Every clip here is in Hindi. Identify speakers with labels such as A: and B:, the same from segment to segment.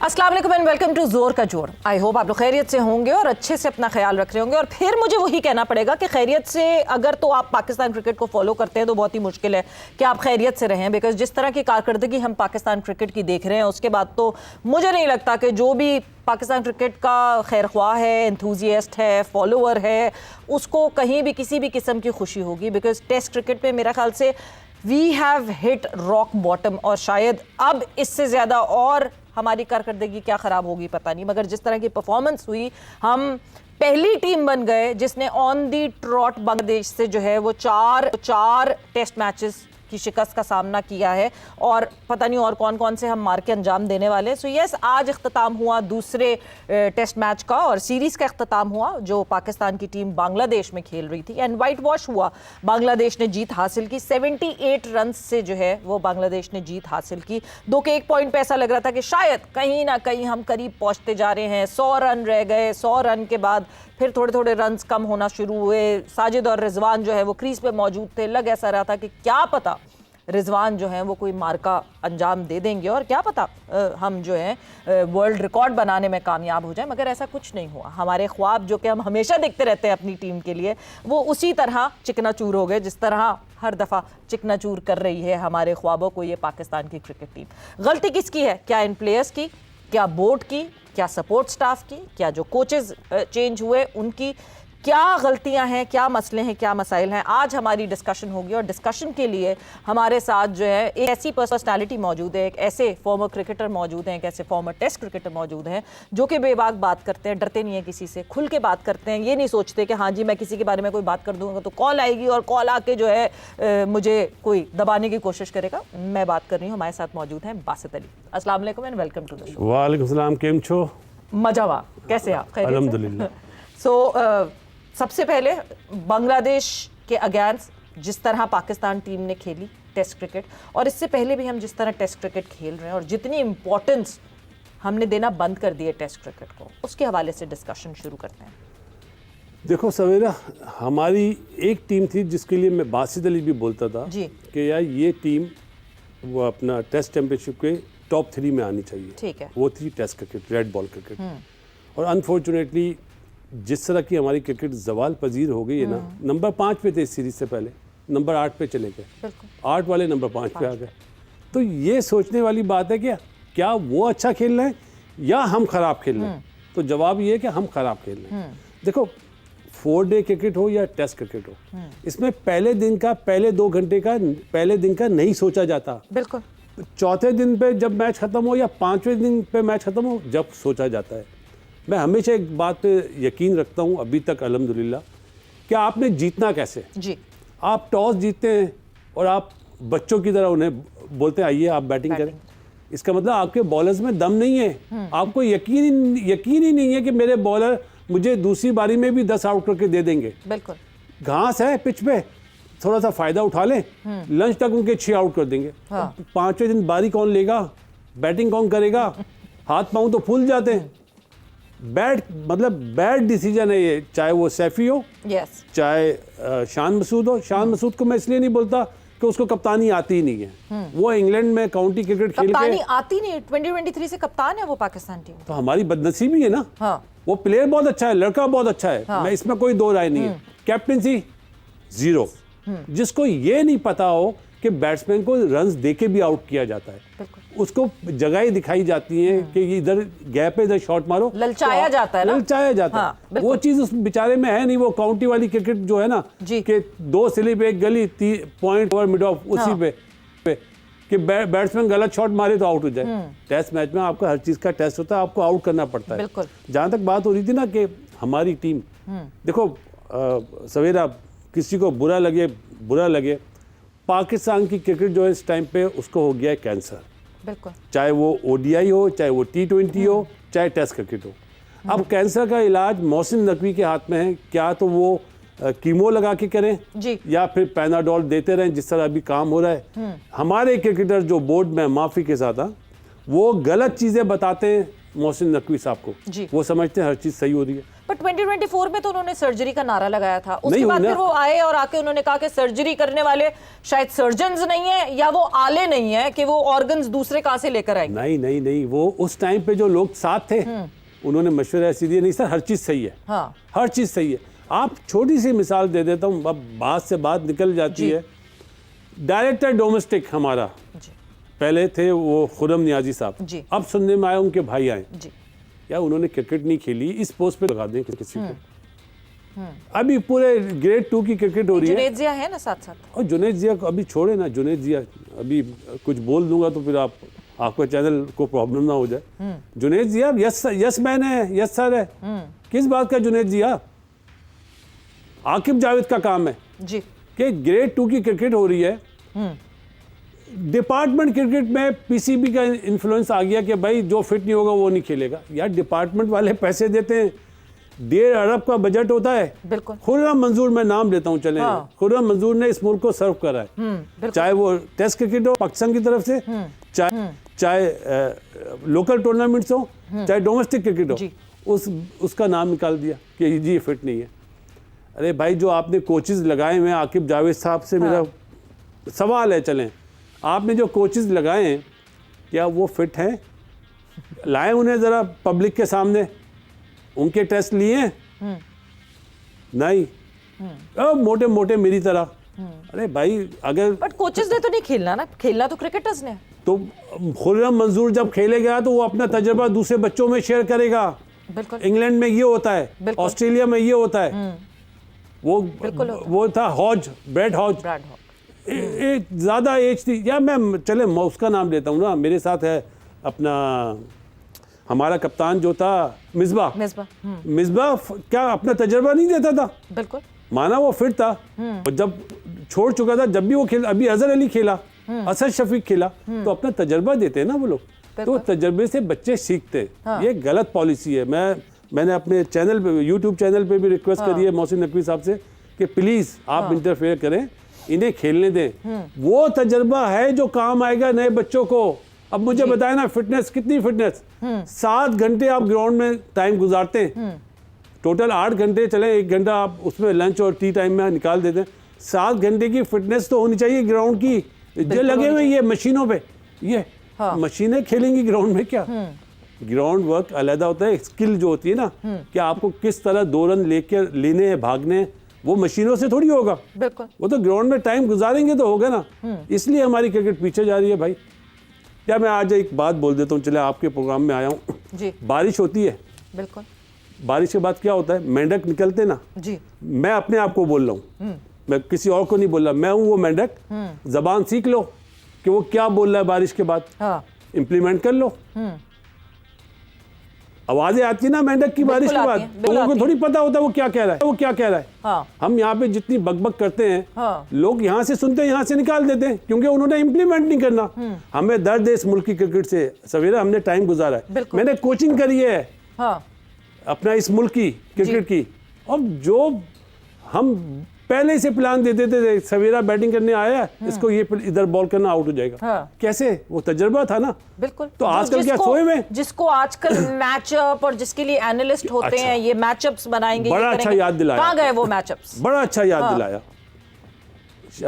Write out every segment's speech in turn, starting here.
A: अस्सलाम वालेकुम एंड वेलकम टू जोर का जोर। आई होप आप लोग खैरियत से होंगे और अच्छे से अपना ख्याल रख रहे होंगे। और फिर मुझे वही कहना पड़ेगा कि खैरियत से अगर तो आप पाकिस्तान क्रिकेट को फॉलो करते हैं तो बहुत ही मुश्किल है कि आप खैरियत से रहें, बिकॉज जिस तरह की कारकर्दगी हम पाकिस्तान क्रिकेट की देख रहे हैं उसके बाद तो मुझे नहीं लगता कि जो भी पाकिस्तान क्रिकेट का खैर ख्वाह है, एंथुजियास्ट है, फॉलोअर है, उसको कहीं भी किसी भी किस्म की खुशी होगी। बिकॉज टेस्ट क्रिकेट में मेरा ख्याल से we have hit rock bottom और शायद अब इससे ज़्यादा और हमारी कारकर्दगी क्या ख़राब होगी पता नहीं, मगर जिस तरह की परफॉर्मेंस हुई हम पहली टीम बन गए जिसने ऑन दी ट्रॉट बांग्लादेश से जो है वो चार टेस्ट मैचेस की शिकस्त का सामना किया है और पता नहीं और कौन कौन से हम मार के अंजाम देने वाले। सो यस, आज इख्तिताम हुआ दूसरे टेस्ट मैच का और सीरीज़ का इख्तिताम हुआ जो पाकिस्तान की टीम बांग्लादेश में खेल रही थी एंड वाइट वॉश हुआ। बांग्लादेश ने जीत हासिल की 78 रन से जो है वो बांग्लादेश ने जीत हासिल की। 2 के 1 पॉइंट पे ऐसा लग रहा था कि शायद कहीं ना कहीं हम करीब पहुंचते जा रहे हैं। 100 रन रह गए, 100 रन के बाद फिर थोड़े थोड़े रन्स कम होना शुरू हुए। साजिद और रिजवान जो है वो क्रीज पे मौजूद थे। लग ऐसा रहा था कि क्या पता रिजवान जो है वो कोई मार्का अंजाम दे देंगे और क्या पता हम जो है वर्ल्ड रिकॉर्ड बनाने में कामयाब हो जाए, मगर ऐसा कुछ नहीं हुआ। हमारे ख्वाब जो कि हम हमेशा देखते रहते हैं अपनी टीम के लिए वो उसी तरह चिकनाचूर हो गए जिस तरह हर दफ़ा चिकनाचूर कर रही है हमारे ख्वाबों को ये पाकिस्तान की क्रिकेट टीम। गलती किसकी है? क्या इन प्लेयर्स की, क्या बोर्ड की, क्या सपोर्ट स्टाफ की, क्या जो कोचेस चेंज हुए उनकी? क्या गलतियां हैं, क्या मसले हैं, क्या मसाइल हैं? आज हमारी डिस्कशन होगी और डिस्कशन के लिए हमारे साथ जो है एक ऐसी पर्सनालिटी मौजूद है, एक ऐसे फॉर्मर क्रिकेटर मौजूद हैं, एक ऐसे फॉर्मर टेस्ट क्रिकेटर मौजूद हैं जो कि बेबाक बात करते हैं, डरते नहीं है किसी से, खुल के बात करते हैं। ये नहीं सोचते कि हाँ जी मैं किसी के बारे में कोई बात कर दूंगा तो कॉल आएगी और कॉल आके जो है मुझे कोई दबाने की कोशिश करेगा। मैं बात कर रही हूँ, हमारे साथ मौजूद हैं बासित अली। अस्सलाम वालेकुम and welcome to the show.
B: वालेकुम सलाम, केम छो?
A: मजावा, कैसे आप?
B: अल्हम्दुलिल्लाह।
A: सो सबसे पहले बांग्लादेश के अगेंस्ट जिस तरह पाकिस्तान टीम ने खेली टेस्ट क्रिकेट और इससे पहले भी हम जिस तरह टेस्ट क्रिकेट खेल रहे हैं और जितनी इम्पोर्टेंस हमने देना बंद कर दी है टेस्ट क्रिकेट को, उसके हवाले से डिस्कशन शुरू करते हैं।
B: देखो सवेरा, हमारी एक टीम थी जिसके लिए मैं बासित अली भी बोलता था
A: जी
B: कि यार ये टीम वो अपना टेस्ट चैंपियनशिप के टॉप 3 में आनी चाहिए।
A: ठीक है।
B: वो थी test cricket, red ball cricket. और अनफॉर्चुनेटली जिस तरह की हमारी क्रिकेट जवाल पजीर हो गई है ना, नंबर 5 पे थे इस सीरीज से पहले, नंबर 8 पे चले गए, 8 वाले नंबर 5 पे आ गए। तो ये सोचने वाली बात है कि क्या वो अच्छा खेल रहे हैं या हम खराब खेल रहे हैं? तो जवाब ये है कि हम खराब खेल रहे हैं। देखो, 4 डे क्रिकेट हो या टेस्ट क्रिकेट हो, इसमें पहले दो घंटे का पहले दिन का नहीं सोचा जाता।
A: बिल्कुल।
B: चौथे दिन पे जब मैच खत्म हो या 5वें दिन पे मैच खत्म हो जब सोचा जाता है। मैं हमेशा एक बात पे यकीन रखता हूँ अभी तक अल्हम्दुलिल्लाह, कि आपने जीतना कैसे।
A: जी।
B: आप टॉस जीतते हैं और आप बच्चों की तरह उन्हें बोलते हैं आइए आप बैटिंग करें। इसका मतलब आपके बॉलर्स में दम नहीं है। आपको यकीन ही नहीं है कि मेरे बॉलर मुझे दूसरी बारी में भी 10 आउट करके दे देंगे।
A: बिल्कुल।
B: घास है पिच पे, थोड़ा सा फायदा उठा लें, लंच तक उनके 6 आउट कर देंगे। 5वें दिन बारी कौन लेगा, बैटिंग कौन करेगा? हाथ पाँव तो फूल जाते हैं। बैड डिसीजन है ये, चाहे वो सैफी हो, चाहे शान मसूद हो। शान मसूद को मैं इसलिए नहीं बोलता कि उसको कप्तानी आती ही नहीं है। वो इंग्लैंड में काउंटी क्रिकेट खेल के
A: कप्तानी आती नहीं, 2023 से कप्तान है वो पाकिस्तान टीम।
B: तो हमारी बदनसीबी है ना। हाँ। वो प्लेयर बहुत अच्छा है, लड़का बहुत अच्छा है। हाँ। मैं इसमें कोई दो राय नहीं है। कैप्टनसी 0। जिसको ये नहीं पता हो कि बैट्समैन को रन्स देके भी आउट किया जाता है, उसको जगहें दिखाई जाती हैं कि इधर गैप पे इधर शॉट मारो,
A: ललचाया जाता है ना।
B: ललचाया जाता है। वो चीज उस बेचारे में है नहीं। वो काउंटी वाली क्रिकेट जो है ना कि 2 स्लिप 1 गली 3 पॉइंट ओवर मिड ऑफ, उसी पे कि बैट्समैन गलत शॉट मारे तो आउट हो जाए। टेस्ट मैच में आपका हर चीज का टेस्ट होता है, आपको आउट करना पड़ता है। जहां तक बात हो रही थी ना कि हमारी टीम, देखो सवेरा किसी को बुरा लगे, पाकिस्तान की क्रिकेट जो है इस टाइम पे उसको हो गया है कैंसर। बिल्कुल। चाहे वो ODI हो, चाहे वो T20 हो, चाहे टेस्ट क्रिकेट हो। अब कैंसर का इलाज मोहसिन नकवी के हाथ में है। क्या तो वो कीमो लगा के करें जी, या फिर पैनाडोल देते रहें जिस तरह अभी काम हो रहा है। हमारे क्रिकेटर जो बोर्ड में माफी के साथ वो गलत चीजें बताते हैं मोहसिन नकवी साहब को। वो समझते हैं हर चीज सही हो रही है।
A: पर 2024 में तो उन्होंने सर्जरी का नारा लगाया था, उसके
B: नहीं,
A: बाद
B: ना-
A: फिर वो आए और आके उन्होंने कहा कि सर्जरी करने वाले शायद सर्जन्स नहीं है या वो आले नहीं है कि वो ऑर्गन्स दूसरे कहां से लेकर आएंगे।
B: नहीं नहीं नहीं, वो उस टाइम पे जो लोग साथ थे उन्होंने मशवरा ऐसी दिए, नहीं सर हर चीज सही है,
A: हाँ
B: हर चीज सही है। आप छोटी सी मिसाल दे देता हूँ, अब बात से बात निकल जाती
A: जी।
B: है। डायरेक्टर डोमेस्टिक हमारा
A: जी
B: पहले थे वो खुरम नियाजी साहब,
A: जी।
B: अब सुनने में आया उनके भाई आए,
A: जी
B: या उन्होंने क्रिकेट नहीं खेली, इस पोस्ट पे लगा दें किसी को। अभी पूरे ग्रेड 2 की क्रिकेट हो रही है,
A: जुनैद जिया है ना साथ साथ।
B: और जुनैद जिया को अभी छोड़े ना, जुनैद जिया अभी कुछ बोल दूंगा तो फिर आपका चैनल को प्रॉब्लम ना हो जाए। जुनैद जिया यस मैन है, यस सर है, किस बात का जुनैद जिया? आकिब जावेद का काम है
A: जी
B: कि ग्रेड 2 की क्रिकेट हो रही है, डिपार्टमेंट क्रिकेट में पीसीबी का इन्फ्लुएंस आ गया कि भाई जो फिट नहीं होगा वो नहीं खेलेगा। यार डिपार्टमेंट वाले पैसे देते हैं, 1.5 अरब का बजट होता है।
A: बिल्कुल
B: खुर्रम मंजूर, मैं नाम लेता हूँ, चले
A: हाँ।
B: खुर्रम मंजूर ने इस मुल्क को सर्व करा है,
A: बिल्कुल
B: चाहे वो टेस्ट क्रिकेट हो पाकिस्तान की तरफ से, चाहे लोकल टूर्नामेंट्स हो, चाहे डोमेस्टिक क्रिकेट
A: जी।
B: हो, उसका नाम निकाल दिया कि जी फिट नहीं है। अरे भाई जो आपने कोचेज लगाए हुए हैं, आकिब जावेद साहब से मेरा सवाल है, चलें आपने जो कोचेज लगाए हैं क्या वो फिट हैं? लाए उन्हें ज़रा पब्लिक के सामने, उनके टेस्ट लिए हैं? नहीं, मोटे मोटे मेरी तरह। अरे भाई अगर
A: बट कोचेस ने तो नहीं खेलना ना, खेलना तो क्रिकेटर्स ने।
B: तो खुर्रम मंजूर जब खेलेगा तो वो अपना तजुर्बा दूसरे बच्चों में शेयर करेगा।
A: बिल्कुल
B: इंग्लैंड में ये होता है,
A: बिल्कुल।
B: ऑस्ट्रेलिया में ये होता है। वो था Hodge, Brad Hodge,
A: Brad Hogg.
B: ज़्यादा एज थी, या मैं चले मैं उसका नाम लेता हूँ ना, मेरे साथ है अपना हमारा कप्तान जो था मिसबा, मिसबा क्या अपना तजर्बा नहीं देता था?
A: बिल्कुल
B: माना वो फिट था, और जब छोड़ चुका था, जब भी वो खेला, अभी अजहर अली खेला, असद शफीक खेला, तो अपना तजर्बा देते हैं ना वो लोग, तो तजर्बे से बच्चे सीखते हैं।
A: हाँ।
B: ये गलत पॉलिसी है। मैंने अपने चैनल पे, यूट्यूब चैनल पे भी रिक्वेस्ट करी है मोहसिन नकवी साहब से कि प्लीज़ आप इंटरफेयर करें, इन्हें खेलने दें। वो तजर्बा है जो काम आएगा नए बच्चों को। अब मुझे बताए ना, फिटनेस कितनी फिटनेस, 7 घंटे आप ग्राउंड में टाइम गुजारते हैं, टोटल 8 घंटे चले, 1 घंटा आप उसमें लंच और टी टाइम में निकाल देते हैं। 7 घंटे की फिटनेस तो होनी चाहिए ग्राउंड की। जो लगे हुए ये मशीनों पे, ये मशीनें खेलेंगी ग्राउंड में क्या? ग्राउंड वर्क अलग होता है, स्किल जो होती है ना कि आपको किस तरह 2 रन लेकर लेने हैं, भागने हैं, वो मशीनों से थोड़ी होगा।
A: बिल्कुल
B: वो तो ग्राउंड में टाइम गुजारेंगे तो होगा ना। इसलिए हमारी क्रिकेट पीछे जा रही है भाई। क्या मैं आज एक बात बोल देता हूँ, चले आपके प्रोग्राम में आया हूँ
A: जी।
B: बारिश होती है,
A: बिल्कुल
B: बारिश के बाद क्या होता है, मेंढक निकलते ना
A: जी।
B: मैं अपने आप को बोल रहा हूँ, मैं किसी और को नहीं बोल रहा, मैं हूँ वो मेंढक। जबान सीख लो कि वो क्या बोल रहा है बारिश के बाद, इम्प्लीमेंट कर लो। आवाजें आती है ना मेंढक की बारिश के बाद, लोगों को थोड़ी पता होता है वो क्या कह रहा है, वो क्या कह रहा है।
A: हाँ।
B: हम यहाँ पे जितनी बकबक करते हैं,
A: हाँ।
B: लोग यहाँ से सुनते हैं, यहाँ से निकाल देते हैं, क्योंकि उन्होंने इम्प्लीमेंट नहीं करना। हमें दर्द है इस मुल्क की क्रिकेट से। सवेरा हमने टाइम गुजारा है, मैंने कोचिंग करी है अपना इस मुल्क की क्रिकेट की, और जो हम पहले से प्लान देते थे, सवेरा बैटिंग करने आया, इसको ये इधर बॉल करना आउट हो जाएगा। कैसे? वो तजर्बा था ना।
A: बिल्कुल।
B: तो आजकल क्या सोए में,
A: जिसको आजकल मैचअप और जिसके लिए एनालिस्ट होते हैं, ये मैचअप्स बनाएंगे,
B: बड़ा अच्छा याद दिलाया।
A: कहाँ गए वो मैचअप्स?
B: बड़ा अच्छा याद दिलाया।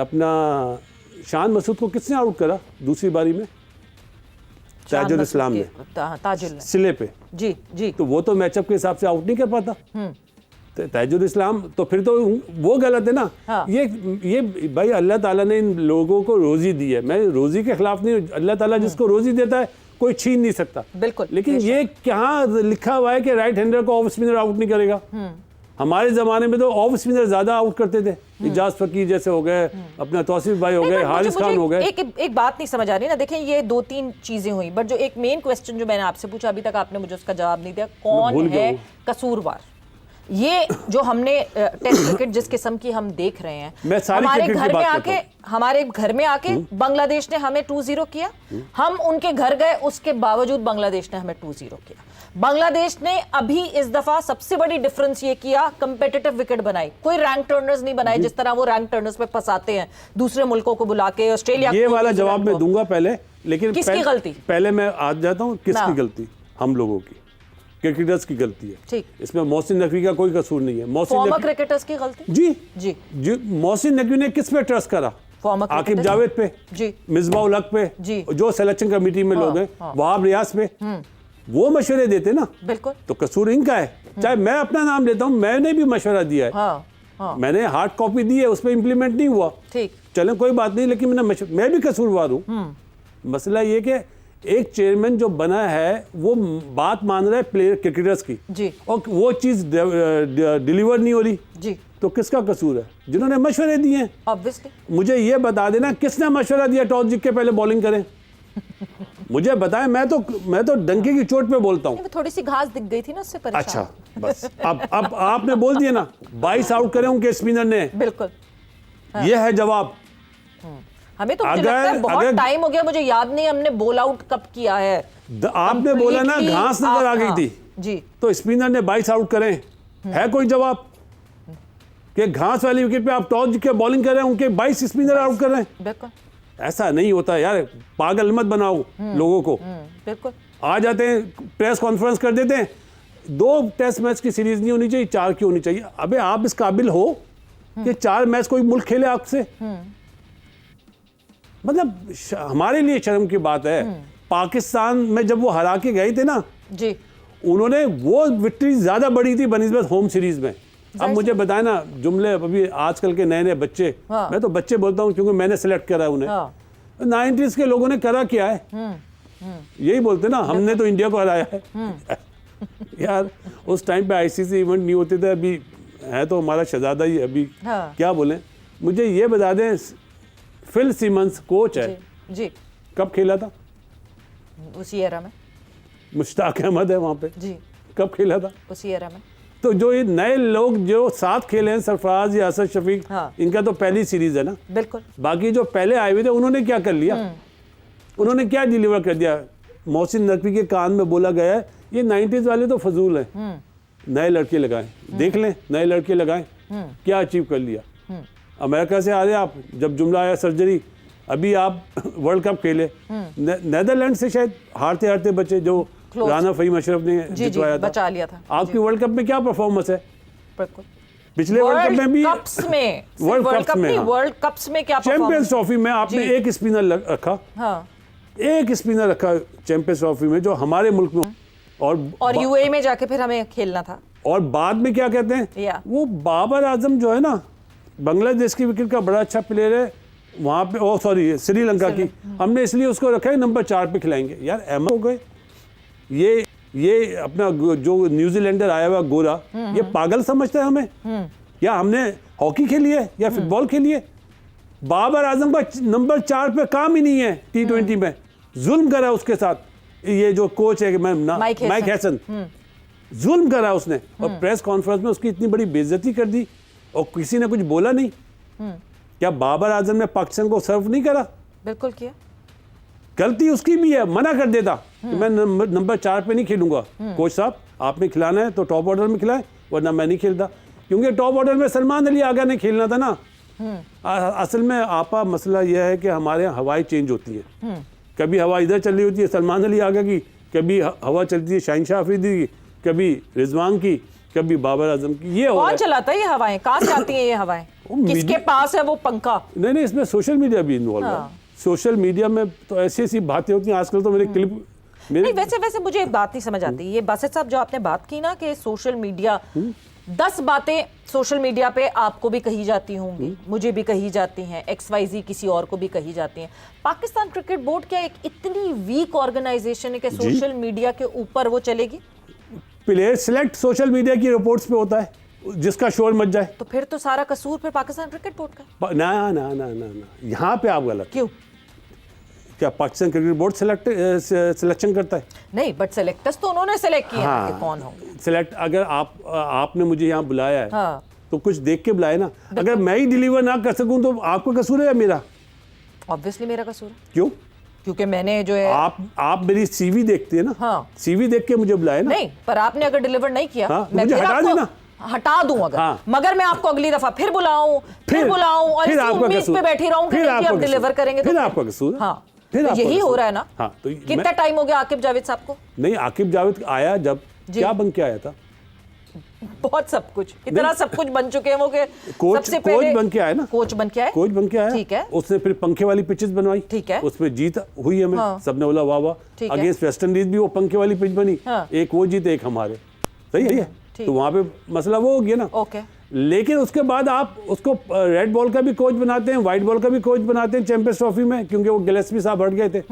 B: अपना शान मसूद को किसने आउट करा दूसरी बारी में? ताजुल इस्लाम ने,
A: ताजुल
B: सिले पे।
A: जी जी।
B: तो वो तो मैचअप के हिसाब से आउट नहीं कर पाता। ताजुल इस्लाम तो फिर तो वो गलत है ना।
A: हाँ।
B: ये भाई अल्लाह ताला ने इन लोगों को रोजी दी है, मैं रोजी के खिलाफ नहीं। अल्लाह ताला जिसको रोजी देता है कोई छीन नहीं सकता।
A: बिल्कुल।
B: लेकिन ये कहाँ लिखा हुआ है कि राइट हैंडर को ऑफ स्पिनर आउट नहीं करेगा? हमारे जमाने में तो ऑफ स्पिनर ज्यादा आउट करते थे, इजाज फकीर जैसे हो गए, अपना तौसीफ भाई हो गए, हारिस खान हो गए।
A: एक बात नहीं समझ आ रही ना, देखें ये 2-3 चीजें हुई, बट जो एक मेन क्वेश्चन जो मैंने आपसे पूछा, अभी तक आपने मुझे उसका जवाब नहीं दिया, कौन है कसूरवार? ये जो हमने टेस्ट क्रिकेट जिस किस्म की हम देख रहे हैं, हमारे घर में आके बांग्लादेश ने हमें 2-0 किया, हम उनके घर गए, उसके बावजूद बांग्लादेश ने हमें 2-0 किया। बांग्लादेश ने अभी इस दफा सबसे बड़ी डिफरेंस ये किया, कंपेटिटिव विकेट बनाई, कोई रैंक टर्नर्स नहीं बनाए जिस तरह वो रैंक टर्नर्स पे फंसाते हैं दूसरे मुल्कों को बुला के। ऑस्ट्रेलिया
B: ये वाला जवाब मैं दूंगा पहले, लेकिन
A: किसकी गलती?
B: पहले मैं आ जाता हूँ, किसकी गलती? हम लोगों की। क्रिकेटर्स की गलती है।
A: ठीक।
B: इसमें मोहसिन नकवी का कोई कसूर नहीं है।
A: फॉर्मर क्रिकेटर्स की गलती?
B: जी
A: जी
B: जी। मोहसिन नकवी ने किस पे ट्रस्ट करा?
A: फॉर्मर
B: आकिब जावेद पे
A: जी,
B: मिसबाह उल हक पे
A: जी,
B: जो सिलेक्शन कमेटी में लोग हैं, वहाब रियाज पे, वो मशवरे देते ना।
A: बिल्कुल।
B: तो कसूर इनका है। चाहे मैं अपना नाम लेता हूँ, मैंने भी मशवरा दिया है, मैंने हार्ड कॉपी दी है, उस पर इम्प्लीमेंट नहीं हुआ,
A: ठीक,
B: चलें कोई बात नहीं, लेकिन मैं भी कसूरवार हूँ। मसला ये कि एक चेयरमैन जो बना है वो बात मान रहा है प्लेयर क्रिकेटर्स की
A: जी,
B: और वो चीज़ डिलीवर नहीं हो रही
A: जी,
B: तो किसका कसूर है? जिन्होंने मशवरे दिए हैं।
A: ऑब्वियसली।
B: मुझे ये बता देना किसने मशवरा दिया टॉस जीत के पहले बॉलिंग करें? मुझे बताएं। मैं तो डंके की चोट पे बोलता हूँ।
A: थोड़ी सी घास दिख गई थी ना उससे परेशान।
B: अच्छा, बस अब आपने बोल दिया ना, 22 आउट करे उनके स्पिनर ने।
A: बिल्कुल।
B: ये है जवाब।
A: हमें तो मुझे लगता है बहुत टाइम हो गया, मुझे याद नहीं हमने बोल आउट कब किया है।
B: आपने बोला ना घास नजर आ गई थी
A: जी,
B: तो स्पिनर ने 22 आउट करे। है कोई जवाब कि घास वाली विकेट पे आप टॉस जीत के बॉलिंग कर रहे हैं, उनके 22 स्पिनर आउट कर रहे हैं?
A: बिल्कुल
B: ऐसा नहीं होता यार, पागल मत बनाओ लोगों को।
A: बिल्कुल।
B: आ जाते हैं, प्रेस कॉन्फ्रेंस कर देते हैं, 2 टेस्ट मैच की सीरीज नहीं होनी चाहिए, 4 की होनी चाहिए। अबे आप इस काबिल हो कि 4 मैच कोई मुल्क खेले आपसे? मतलब हमारे लिए शर्म की बात है। पाकिस्तान में जब वो हरा के गए थे ना
A: जी,
B: उन्होंने, वो विक्ट्री ज्यादा बड़ी थी बनिस्बत होम सीरीज में। अब मुझे बताए ना जुमले, अभी आजकल के नए नए बच्चे, मैं तो बच्चे बोलता हूँ क्योंकि मैंने सेलेक्ट करा है उन्हें। 90s के लोगों ने करा क्या है, यही बोलते ना, हमने तो इंडिया को हराया है। यार उस टाइम पे आईसीसी इवेंट नहीं होते थे, अभी है तो हमारा शहजादा ही अभी। क्या बोले, मुझे ये बता दें, फिल सिमंस कोच है
A: जी,
B: कब खेला था?
A: उसी एरा में।
B: मुश्ताक अहमद है वहां पे
A: जी,
B: कब खेला था?
A: उसी एरा में।
B: तो जो ये नए लोग जो साथ खेले हैं, सरफराज या असद शफीक, इनका तो पहली सीरीज है ना।
A: बिल्कुल।
B: बाकी जो पहले आए हुए थे उन्होंने क्या कर लिया? उन्होंने क्या डिलीवर कर दिया? मोहसिन नकवी के कान में बोला गया है ये 90s वाले तो फजूल हैं, नए लड़के लगाएं, देख लें नए लड़के लगाएं। क्या अचीव कर लिया? अमेरिका से आ रहे आप, जब जुमला आया सर्जरी, अभी आप वर्ल्ड कप खेले, नेदरलैंड से शायद हारते हारते बचे, जो राना फहीम अशरफ ने जितवाया था,
A: बचा लिया था।
B: आपकी वर्ल्ड कप में क्या परफॉर्मेंस है?
A: बिल्कुल।
B: पिछले वर्ल्ड कप में भी,
A: वर्ल्ड कप्स में क्या,
B: चैंपियंस ट्रॉफी में आपने एक स्पिनर रखा, एक स्पिनर रखा चैंपियंस ट्रॉफी में जो हमारे मुल्क में, और
A: यूएई में जाके फिर हमें खेलना था।
B: और बाद में क्या कहते हैं, वो बाबर आजम जो है ना, बांग्लादेश की विकेट का बड़ा अच्छा प्लेयर है वहां पे, ओ सॉरी श्रीलंका की, हमने इसलिए उसको रखा है नंबर 4 पे खिलाएंगे। यार अहमद हो गए, ये अपना जो न्यूजीलैंडर आया हुआ गोरा, ये पागल समझता है हमें? या हमने हॉकी खेली है या फुटबॉल खेली है? बाबर आजम का नंबर 4 पे काम ही नहीं है T20 में, जुल्म करा उसके साथ ये जो कोच है माइक हैसन, जुल्म करा उसने, और प्रेस कॉन्फ्रेंस में उसकी इतनी बड़ी बेइज्जती कर दी और किसी ने कुछ बोला नहीं। क्या बाबर आजम ने पाकिस्तान को सर्व नहीं करा?
A: बिल्कुल किया।
B: गलती उसकी भी है, मना कर देता कि मैं नंबर 4 पे नहीं खेलूंगा, कोच साहब आपने खिलाना है तो टॉप ऑर्डर में खिलाएं, वरना मैं नहीं खेलता। क्योंकि टॉप ऑर्डर में सलमान अली आगा ने खेलना था ना। असल में आपा मसला यह है कि हमारे यहाँ हवाएं चेंज होती है, कभी हवा इधर चल रही होती है सलमान अली आगा की, कभी हवा चलती है शाहिनशाह अफरीदी की, कभी रिजवान की, कभी बाबर आजम की। ये
A: कौन चलाता है ये हवाएं? कहाँ से आती हैं ये हवाएं? किसके पास है वो पंखा?
B: नहीं, इसमें सोशल मीडिया भी इन्वॉल्व है। सोशल मीडिया में तो ऐसी ऐसी बातें होती हैं आजकल, तो मेरे क्लिप
A: नहीं, वैसे मुझे एक बात नहीं समझ आती, ये बासित साहब जो आपने बात की ना कि सोशल मीडिया, 10 बातें सोशल मीडिया पे आपको भी कही जाती होंगी, मुझे भी कही जाती हैं, XYZ किसी और को भी कही जाती हैं। पाकिस्तान क्रिकेट बोर्ड क्या एक इतनी वीक ऑर्गेनाइजेशन है कि सोशल मीडिया के ऊपर वो चलेगी?
B: प्लेयर सिलेक्ट सोशल मीडिया की रिपोर्ट्स पे होता है, जिसका शोर मच जाए।
A: तो फिर तो सारा कसूर फिर पाकिस्तान क्रिकेट बोर्ड का।
B: ना ना ना ना ना, यहाँ पे आप गलत।
A: क्यों?
B: क्या पाकिस्तान क्रिकेट बोर्ड सिलेक्शन करता है?
A: नहीं, बट सिलेक्टर्स तो उन्होंने सिलेक्ट किया कि कौन हो
B: सिलेक्ट। अगर आपने मुझे यहाँ बुलाया है तो कुछ देख के बुलाए ना। अगर मैं ही डिलीवर ना कर सकूं तो आपका कसूर है या मेरा?
A: ऑब्वियसली मेरा कसूर है।
B: क्यों?
A: क्योंकि मैंने जो है,
B: आप मेरी सीवी देखते हैं ना, सीवी देख के मुझे बुलाए ना।
A: नहीं, पर आपने अगर डिलीवर नहीं किया, मैं
B: मुझे हटा देना,
A: हटा दूं अगर, मगर मैं आपको अगली दफा फिर बुलाऊं और इसी उम्मीद पे बैठी रहूं कि आप डिलीवर करेंगे,
B: फिर आपका कसूर।
A: हाँ, तो यही हो रहा है ना।
B: हाँ, तो
A: कितना टाइम हो गया आकिब जावेद साहब को?
B: नहीं, आकिब जावेद आया जब क्या बन के आया था?
A: बहुत सब कुछ, इतना सब कुछ बन चुके हैं वो कि
B: कोच बन के आया ना,
A: कोच बन के आया,
B: कोच बन के आया,
A: ठीक है।
B: उसने फिर पंखे वाली पिचेस बनवाई,
A: ठीक है,
B: उसमें जीत हुई हमें, सबने बोला वाह वाह। अगेंस्ट वेस्ट इंडीज भी वो पंखे वाली पिच बनी, एक वो जीते एक हमारे, सही है, तो वहां पे मसला वो हो गया ना।
A: ओके,
B: लेकिन उसके बाद आप उसको रेड बॉल का भी कोच बनाते हैं, व्हाइट बॉल का भी कोच बनाते हैं चैंपियंस ट्रॉफी में, क्योंकि वो गिलेस्पी साहब हट गए थे।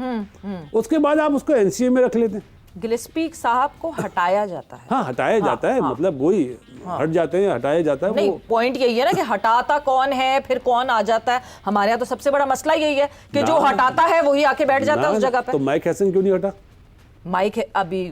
B: उसके बाद आप उसको एनसीए में रख लेते हैं।
A: गिलेस्पी साहब को हटाया जाता है,
B: हाँ हटाया जाता है, मतलब वही हट जाते हैं, हटाया जाता है।
A: नहीं, पॉइंट यही है ना कि हटाता कौन है, फिर कौन आ जाता है। हमारे यहाँ तो सबसे बड़ा मसला यही है कि जो हटाता है वही आके बैठ जाता है उस जगह पे।
B: तो माइक हैसन क्यों नहीं हटा?
A: माइक अभी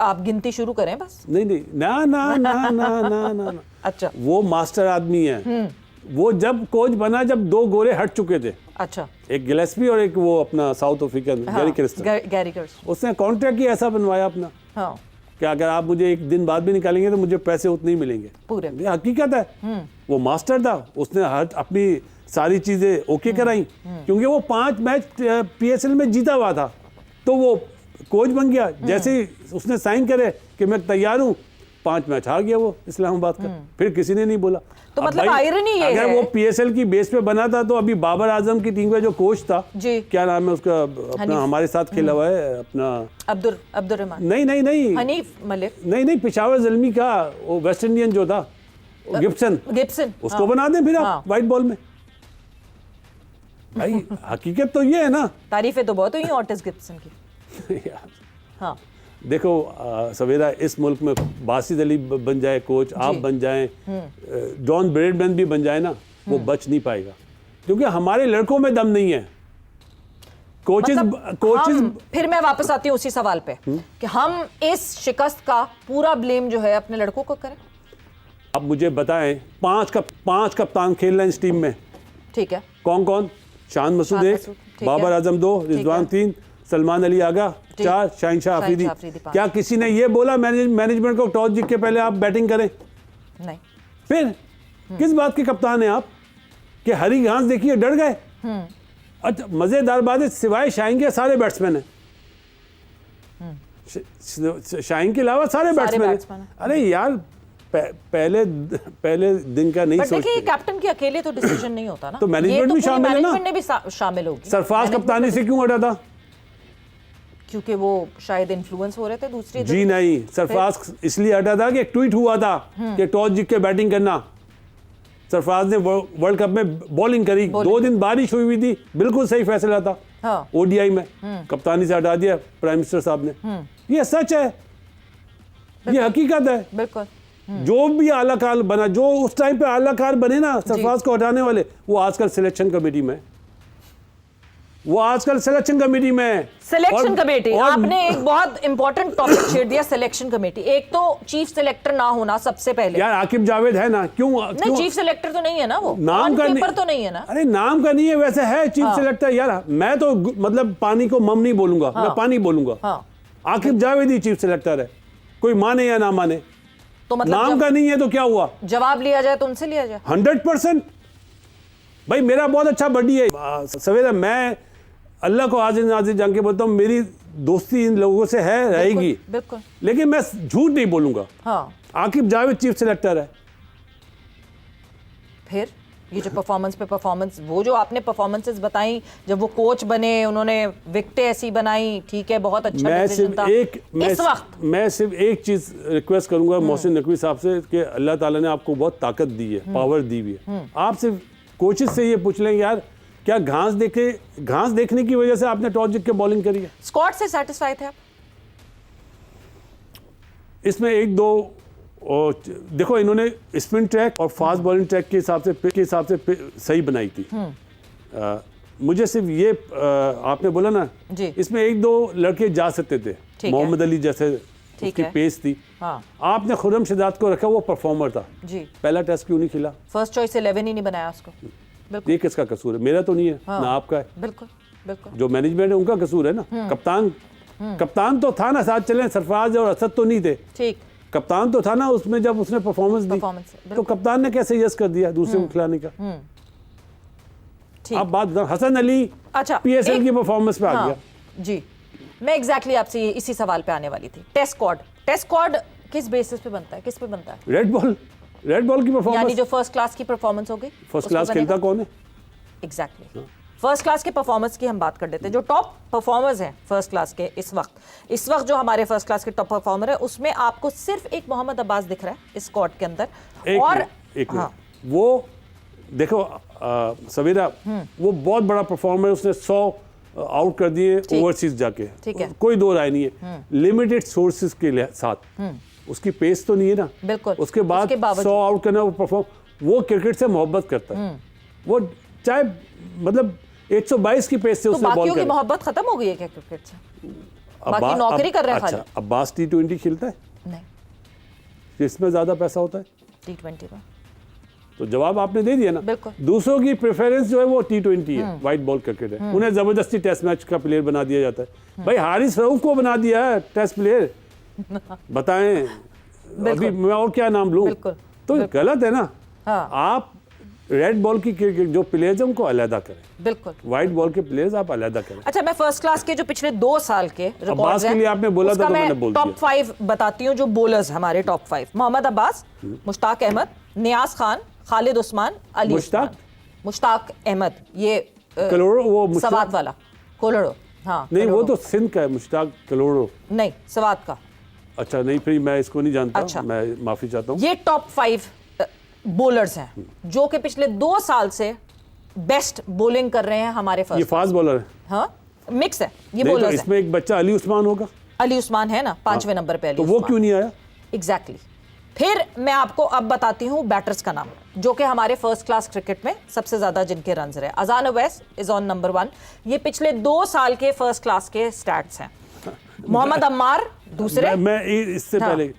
A: आप गिनती शुरू करें बस।
B: नहीं ना ना ना ना ना ना ना।
A: अच्छा,
B: वो मास्टर आदमी है। वो जब कोच बना जब दो गोरे हट चुके थे,
A: अच्छा,
B: एक गिलेस्पी और एक वो अपना साउथ अफ्रीकन गैरी क्रिस्टन, उसने कॉन्ट्रैक्ट ही ऐसा बनवाया अपना कि अगर आप मुझे एक दिन बाद भी निकालेंगे तो मुझे पैसे उतने ही मिलेंगे पूरे। ये हकीकत है। वो मास्टर था, उसने हर अपनी सारी चीजें ओके कराई, क्योंकि वो 5 मैच पीएसएल में जीता हुआ था, तो वो कोच बन गया। जैसे ही उसने साइन करे कि मैं तैयार हूँ, 5 मैच हार गया वो इस्लामाबाद का, फिर किसी ने नहीं बोला।
A: तो मतलब आयरनी ये
B: अगर
A: है,
B: वो पीएसएल की बेस पे बना था तो अभी बाबर आजम की टीम का जो कोच था, क्या नाम है उसका, अपना हमारे साथ खेला हुआ है अपना
A: अब्दुर्रहमान,
B: नहीं
A: हनीफ मलिक,
B: नहीं पिशावर ज़ल्मी का वो वेस्ट इंडियन जो था गिब्सन, उसको बना दें फिर आप व्हाइट बॉल में। भाई हकीकत तो ये है ना।
A: तारीफें तो बहुत हुई ऑटिस गिब्सन की। हाँ,
B: देखो सवेरा, इस मुल्क में बासित अली बन जाए कोच, आप बन जाएं, डॉन ब्रेडमैन भी बन जाए ना, वो बच नहीं पाएगा, क्योंकि हमारे लड़कों में दम नहीं है। कोचेस
A: फिर मैं वापस आती हूँ उसी सवाल पे कि हम इस शिकस्त का पूरा ब्लेम जो है अपने लड़कों को करें।
B: आप मुझे बताएं, 5 कप्तान खेल रहे हैं इस टीम में,
A: ठीक है,
B: कौन कौन? शान मसूद 1, बाबर आजम 2, रिजवान 3, सलमान अली आगा 4, शाहिनशाह अफरीदी। क्या किसी ने ये बोला मैनेजमेंट को टॉस जीत के पहले आप बैटिंग करें?
A: नहीं।
B: फिर किस बात के कप्तान हैं आप कि हरी घास देखिए डर गए? अच्छा, मजेदार बात है, सिवाय शाहीन के सारे बैट्समैन हैं, शाहीन के अलावा सारे बैट्समैन। अरे यार, पहले दिन का नहीं सोचते।
A: देखिए, कैप्टन की अकेले तो डिसीजन नहीं होता ना,
B: तो मैनेजमेंट भी शामिल है ना।
A: मैनेजमेंट ने भी शामिल होगी।
B: सरफराज कप्तानी से क्यों हटा था?
A: क्योंकि वो शायद इन्फ्लुएंस हो रहे थे दूसरी।
B: जी नहीं, सरफराज इसलिए हटा था कि एक ट्वीट हुआ था कि टॉस जीत के बैटिंग करना। सरफराज ने वर्ल्ड कप में बॉलिंग करी, 2 दिन बारिश हुई हुई थी, बिल्कुल सही फैसला था। ओडीआई में कप्तानी से हटा दिया प्राइम मिनिस्टर साहब ने। ये सच है, ये हकीकत है।
A: बिल्कुल।
B: जो भी आलाकार बना, जो उस टाइम पे आलाकार बने ना सरफराज को हटाने वाले, वो आजकल सिलेक्शन कमेटी में, सिलेक्शन कमेटी।
A: आपने एक बहुत इंपॉर्टेंट टॉपिक छेड़ दिया, सिलेक्शन कमेटी। एक तो चीफ सिलेक्टर ना होना सबसे पहले।
B: यार आकिब जावेद है ना, क्यों
A: नहीं, चीफ सिलेक्टर तो नहीं है ना, वो
B: नाम का
A: पेपर तो नहीं है ना।
B: अरे नाम का नहीं है, वैसे है चीफ सिलेक्टर। यार मैं तो मतलब पानी को मम नहीं बोलूंगा, मैं पानी बोलूंगा। आकिब जावेद ही चीफ सिलेक्टर है, कोई माने या ना माने।
A: तो मतलब
B: नाम का नहीं है तो क्या हुआ?
A: जवाब लिया जाए तो उनसे लिया जाए।
B: 100%। भाई मेरा बहुत अच्छा बड्डी है सवेरा, मैं अल्लाह को आज नाज़िर जान के बोलता हूँ, मेरी दोस्ती इन लोगों से है, रहेगी,
A: बिल्कुल।
B: लेकिन मैं झूठ नहीं बोलूंगा। आकिब जावेद चीफ सिलेक्टर है।
A: फिर ये जो परफॉर्मेंस पे परफॉर्मेंस, वो जो आपने परफॉर्मेंसेस बताई, जब वो कोच बने उन्होंने विकेटें ऐसी बनाई, ठीक है, बहुत अच्छा डिसीजन था।
B: मैं सिर्फ एक चीज रिक्वेस्ट करूंगा मोहसिन नकवी साहब से कि अल्लाह ताला ने आपको बहुत ताकत दी है, पावर दी हुई है। आप सिर्फ कोचेस से ये पूछ लें, यार क्या घास देखने की वजह से आपने टॉस जीत के बॉलिंग करी है?
A: स्क्वाड से सैटिस्फाइड थे आप? इसमें
B: 1-2 देखो, इन्होंने स्पिन ट्रैक और फास्ट बॉलिंग ट्रैक के हिसाब से सही बनाई थी। मुझे सिर्फ ये आपने बोला ना
A: जी,
B: इसमें 1-2 लड़के जा सकते थे, मोहम्मद अली जैसे उसकी पेस थी। आपने खुर्रम शहजाद को रखा, वो परफॉर्मर था जी। पहला टेस्ट क्यों नहीं खेला?
A: फर्स्ट चॉइस 11 ही नहीं बनाया उसको।
B: ये किसका कसूर है? मेरा तो नहीं है, ना आपका है।
A: बिल्कुल बिल्कुल,
B: जो मैनेजमेंट है उनका कसूर है ना। कप्तान तो था ना, साथ चले, सरफराज और असद तो नहीं थे। ठीक, कप्तान तो था ना उसमें, जब उसने परफॉर्मेंस दी तो कप्तान ने कैसे यस कर दिया दूसरे को खिलाने का? आप बात हसन अली
A: अच्छा
B: पीएसएल की परफॉर्मेंस पे आ गया
A: जी। मैं एग्जैक्टली आपसे इसी सवाल पे आने वाली थी। टेस्ट स्क्वाड किस बेसिस पे बनता है, किस पे बनता है?
B: रेड बॉल की परफॉर्मेंस,
A: यानी जो फर्स्ट क्लास की परफॉर्मेंस होगी,
B: फर्स्ट क्लास खेलता कौन है?
A: एग्जैक्टली फर्स्ट क्लास के परफॉर्मेंस की हम बात कर लेते हैं। जो टॉप परफॉर्मर्स हैं फर्स्ट क्लास के इस वक्त जो हमारे फर्स्ट क्लास के टॉप परफॉर्मर है, उसमें आपको सिर्फ एक मोहम्मद अब्बास दिख रहा है इस स्क्वाड के अंदर।
B: एक
A: हाँ,
B: वो देखो सवेरा, वो बहुत बड़ा परफॉर्मर है, उसने 100 आउट कर दिए ओवरसीज जाके,
A: ठीक है,
B: कोई दो राय नहीं है। लिमिटेड सोर्सेज के साथ उसकी पेस तो नहीं है ना,
A: बिल्कुल।
B: उसके बाद 100 आउट करना, वो परफॉर्म, वो क्रिकेट से मोहब्बत करता है। वो चाहे मतलब 122 की पेस से उसने बॉल
A: बाकियों की मोहब्बत खत्म हो गई है क्या क्रिकेट से? बाकी नौकरी कर रहे हैं खाली।
B: अच्छा, अब्बास T20 खेलता है?
A: नहीं।
B: इसमें ज्यादा पैसा होता है
A: T20 में।
B: तो जवाब आपने दे दिया ना।
A: बिल्कुल।
B: दूसरों की प्रेफरेंस जो है वो T20 है, व्हाइट बॉल क्रिकेट है। उन्हें जबरदस्ती टेस्ट मैच का प्लेयर बना दिया जाता है। भाई हारिस रऊफ को बना दिया है टेस्ट प्लेयर, बताएं अभी मैं और क्या नाम लूं? तो गलत है ना।
A: हाँ।
B: आप रेड बॉल की जो प्लेयर्स हैं उनको अलहदा करें,
A: बिल्कुल।
B: व्हाइट बॉल के प्लेयर्स आप अलहदा करें।
A: अच्छा, मैं फर्स्ट क्लास के जो पिछले 2 साल के रिकॉर्ड्स हैं,
B: के लिए आपने बोला था तो मैंने बोल दिया।
A: टॉप 5 बताती हूँ जो बॉलर्स हमारे टॉप 5। मोहम्मद अब्बास, मुश्ताक अहमद, नियाज खान, खालिद उस्मान, अली मुश्ताक अहमद, ये
B: कलोड़ो, वो
A: सवात वाला कोलोड़ो। हाँ
B: नहीं, वो तो सिंध का है, मुश्ताक कलोड़ो
A: नहीं, सवात का।
B: अच्छा नहीं, फिर मैं इसको नहीं जानता।
A: अच्छा।
B: मैं माफी चाहता हूँ।
A: ये टॉप 5 बॉलर्स हैं जो कि पिछले 2 साल से बेस्ट बॉलिंग कर रहे हैं हमारे फर्स्ट।
B: ये फास्ट बॉलर है?
A: हाँ, मिक्स है ये
B: तो
A: बॉलर्स।
B: इसमें एक बच्चा अली उस्मान होगा।
A: अली उस्मान है ना 5वें नंबर पे।
B: तो वो क्यों नहीं आया?
A: एग्जैक्टली। फिर मैं आपको अब बताती हूँ बैटर्स का नाम जो कि हमारे फर्स्ट क्लास क्रिकेट में सबसे ज्यादा जिनके रन्स रहे। अजान अवैस इज ऑन नंबर 1। ये पिछले 2 साल के फर्स्ट क्लास के स्टैट्स हैं। मोहम्मद अम्मार दूसरे।
B: मैं इससे पहले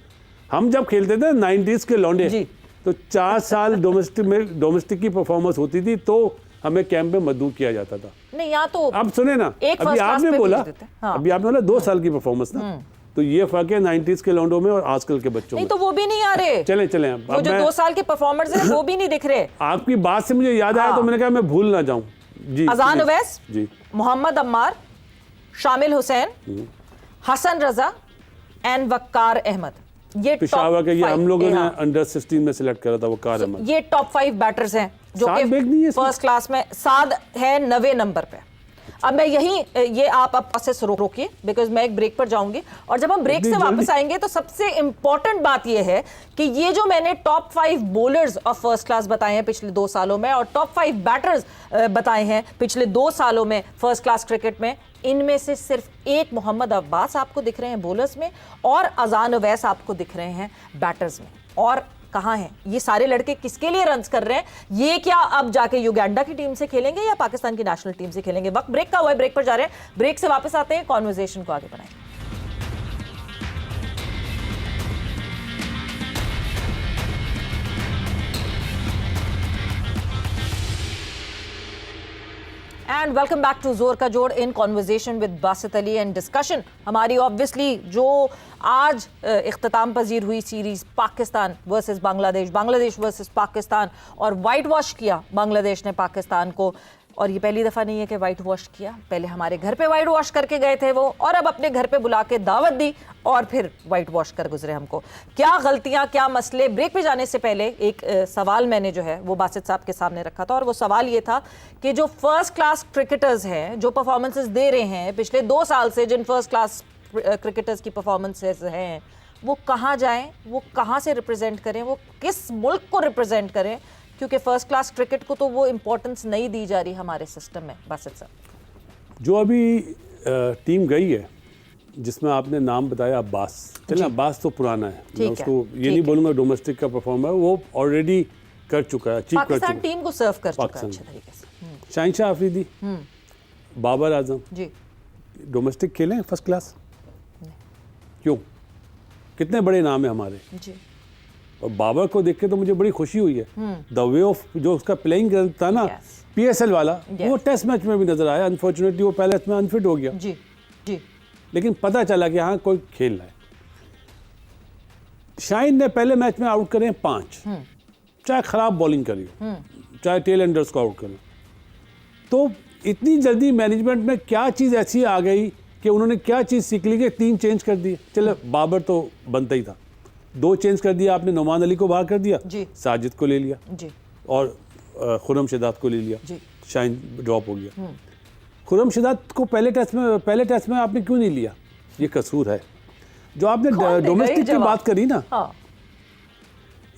B: हम जब खेलते थे 90s के लौंडे, तो 4 साल डोमेस्टिक की परफॉर्मेंस होती थी तो हमें कैंप में मदऊ किया जाता था।
A: नहीं, यहाँ तो
B: अब सुने ना, अभी आपने बोला, अभी आपने बोला 2 साल की परफॉर्मेंस ना, तो ये फर्क है 90s के लौंडों में और आजकल के बच्चों में।
A: नहीं तो वो भी नहीं आ रहे।
B: चले
A: वो जो 2 साल के परफॉर्मर्स हैं वो भी नहीं दिख रहे।
B: आपकी बात से मुझे याद आया तो मैंने कहा मैं भूल ना जाऊं। जी,
A: अजान अवैस
B: जी,
A: मोहम्मद अम्मार, शामिल हुसैन, हसन रजा एंड वक्कार अहमद। ये
B: पेशावर के, ये हम लोगों ने अंडर 16 में सिलेक्ट करा था वक्कार अहमद।
A: ये टॉप 5 बैटर्स हैं जो कि फर्स्ट क्लास में। साद है 90 नंबर पे। अब मैं ये आप से रोकिए बिकॉज मैं एक ब्रेक पर जाऊंगी और जब हम ब्रेक से वापस आएंगे तो सबसे इंपॉर्टेंट बात ये है कि ये जो मैंने top 5 bowlers of first class बताए हैं पिछले 2 सालों में और टॉप 5 बैटर्स बताए हैं पिछले 2 सालों में फर्स्ट क्लास क्रिकेट में, इनमें से सिर्फ एक मोहम्मद अब्बास आपको दिख रहे हैं बॉलर्स में और अजान अवैस आपको दिख रहे हैं बैटर्स में। और कहाँ हैं ये सारे लड़के, किसके लिए रन्स कर रहे हैं? ये क्या अब जाके युगांडा की टीम से खेलेंगे या पाकिस्तान की नेशनल टीम से खेलेंगे? वक्त ब्रेक का हुआ है, ब्रेक पर जा रहे हैं। ब्रेक से वापस आते हैं, कॉन्वर्सेशन को आगे बढ़ाएंगे। एंड वेलकम बैक टू जोर का जोड़ in conversation with Basit Ali and discussion हमारी ऑब्वियसली जो आज इख्तिताम पजीर हुई series Pakistan versus Bangladesh, Bangladesh versus Pakistan, और वाइट वॉश किया बांग्लादेश ने पाकिस्तान को। और ये पहली दफ़ा नहीं है कि वाइट वॉश किया, पहले हमारे घर पे वाइट वॉश करके गए थे वो, और अब अपने घर पे बुला के दावत दी और फिर वाइट वॉश कर गुजरे हमको। क्या गलतियां, क्या मसले? ब्रेक पे जाने से पहले एक सवाल मैंने जो है वो बासित साहब के सामने रखा था और वो सवाल ये था कि जो फर्स्ट क्लास क्रिकेटर्स हैं, जो परफॉर्मेंसेस दे रहे हैं पिछले 2 साल से, जिन फर्स्ट क्लास क्रिकेटर्स की परफॉर्मेंसेस हैं, वो कहाँ जाएं, वो कहाँ से रिप्रेजेंट करें, वो किस मुल्क को रिप्रेजेंट करें? क्योंकि फर्स्ट क्लास क्रिकेट को तो वो इंपॉर्टेंस नहीं दी जा रही हमारे सिस्टम में। बासित साहब,
B: जो अभी टीम गई है जिसमें आपने नाम बताया अब्बास, चलिए अब्बास तो पुराना है, मैं उसको ये नहीं बोलूँगा डोमेस्टिक का परफॉर्मर, वो ऑलरेडी कर चुका है, अचीव कर चुका है,
A: पाकिस्तान टीम को सर्व कर चुका है अच्छे तरीके से।
B: शाहिनशाह अफरीदी, बाबर आजम
A: जी,
B: डोमेस्टिक खेले फर्स्ट क्लास? क्यों? कितने बड़े नाम है हमारे
A: जी।
B: और बाबर को देख के तो मुझे बड़ी खुशी हुई है। द वे ऑफ जो उसका प्लेइंग था ना, PSL वाला, वो टेस्ट मैच में भी नजर आया। अनफॉर्चुनेटली वो पहले मैच में अनफिट हो गया,
A: जी जी,
B: लेकिन पता चला कि हाँ कोई खेल रहा है। शाहीन ने पहले मैच में आउट करे 5, चाहे खराब बॉलिंग करी हो, चाहे टेल एंडर्स को आउट करे, तो इतनी जल्दी मैनेजमेंट में क्या चीज़ ऐसी आ गई कि उन्होंने क्या चीज़ सीख ली कि 3 चेंज कर दिए? चलो बाबर तो बनता ही था, 2 चेंज कर दिया आपने, नोमान अली को बाहर कर दिया,
A: जी।
B: साजिद को ले लिया
A: जी
B: और खुर्रम शिदात को ले लिया,
A: जी।
B: शाहीन ड्रॉप हो गया। खुर्रम शिदात को पहले टेस्ट में आपने क्यों नहीं लिया? ये कसूर है। जो आपने डोमेस्टिक की बात करी ना,
A: हाँ।